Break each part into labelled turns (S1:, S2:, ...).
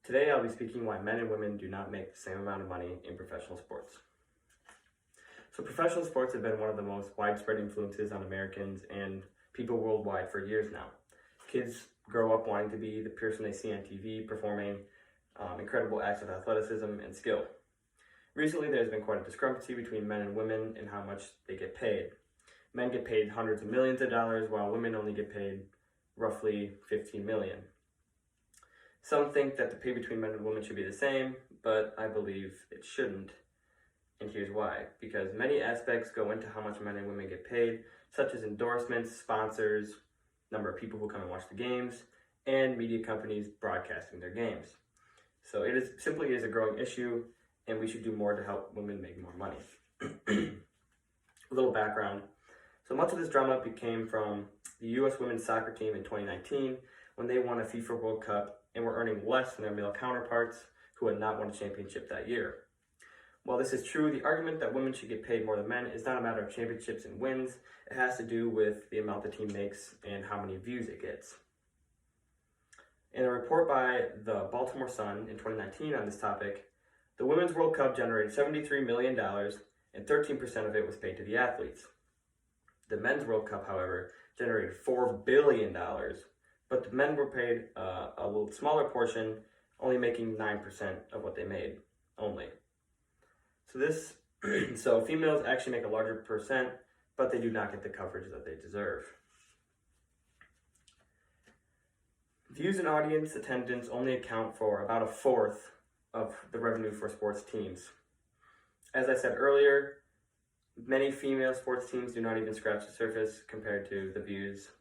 S1: Today I'll be speaking why men and women do not make the same amount of money in professional sports. So professional sports have been one of the most widespread influences on Americans and people worldwide for years now. Kids grow up wanting to be the person they see on TV performing incredible acts of athleticism and skill. Recently there's been quite a discrepancy between men and women in how much they get paid. Men get paid hundreds of millions of dollars while women only get paid roughly 15 million. Some think that the pay between men and women should be the same, but I believe it shouldn't. And here's why. Because many aspects go into how much men and women get paid, such as endorsements, sponsors, number of people who come and watch the games, and media companies broadcasting their games. So it simply is a growing issue, and we should do more to help women make more money. A little background. So much of this drama came from the U.S. women's soccer team in 2019 when they won a FIFA World Cup and were earning less than their male counterparts who had not won a championship that year. While this is true, the argument that women should get paid more than men is not a matter of championships and wins. It has to do with the amount the team makes and how many views it gets. In a report by the Baltimore Sun in 2019 on this topic, the Women's World Cup generated $73 million and 13% of it was paid to the athletes. The Men's World Cup, however, generated $4 billion, but the men were paid a little smaller portion, only making 9% of what they made, only. So females actually make a larger percent, but they do not get the coverage that they deserve. Views and audience attendance only account for about a fourth of the revenue for sports teams. As I said earlier, many female sports teams do not even scratch the surface compared to the views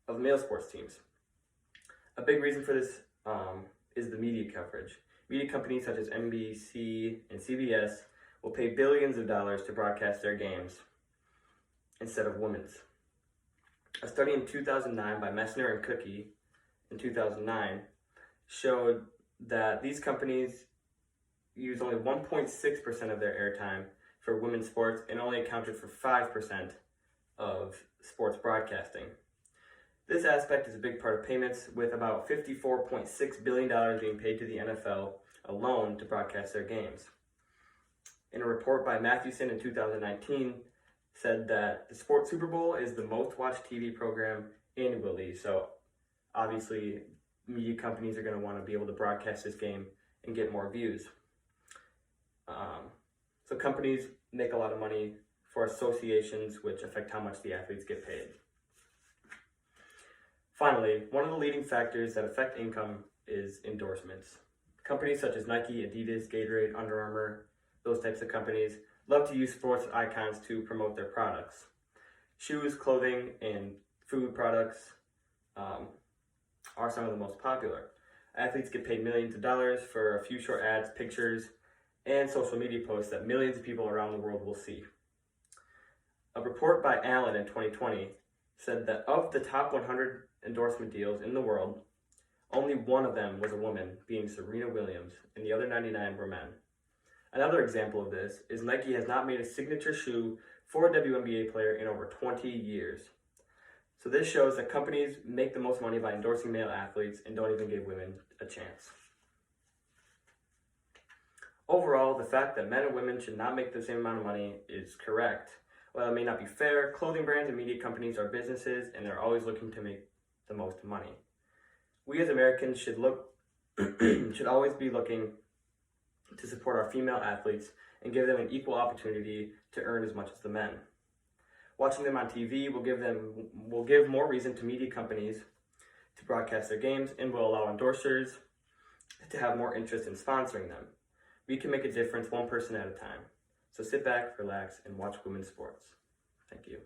S1: of male sports teams. A big reason for this is the media coverage. Media companies such as NBC and CBS will pay billions of dollars to broadcast their games instead of women's. A study in 2009 by Messner and Cookie in 2009 showed that these companies use only 1.6% of their airtime for women's sports and only accounted for 5% of sports broadcasting. This aspect is a big part of payments, with about $54.6 billion being paid to the NFL alone to broadcast their games. In a report by Mathewson in 2019, said that the Sports Super Bowl is the most watched TV program annually, so obviously media companies are going to want to be able to broadcast this game and get more views. So companies make a lot of money for associations, which affect how much the athletes get paid. Finally, one of the leading factors that affect income is endorsements. Companies such as Nike, Adidas, Gatorade, Under Armour, those types of companies love to use sports icons to promote their products. Shoes, clothing, and food products are some of the most popular. Athletes get paid millions of dollars for a few short ads, pictures, and social media posts that millions of people around the world will see. A report by Allen in 2020 said that of the top 100 endorsement deals in the world, only one of them was a woman, being Serena Williams, and the other 99 were men. Another example of this is Nike has not made a signature shoe for a WNBA player in over 20 years. So this shows that companies make the most money by endorsing male athletes and don't even give women a chance. Overall, the fact that men and women should not make the same amount of money is correct. While it may not be fair, clothing brands and media companies are businesses and they're always looking to make the most money. We as Americans should always be looking to support our female athletes and give them an equal opportunity to earn as much as the men. Watching them on TV will give more reason to media companies to broadcast their games and will allow endorsers to have more interest in sponsoring them. We can make a difference one person at a time. So sit back, relax, and watch women's sports. Thank you.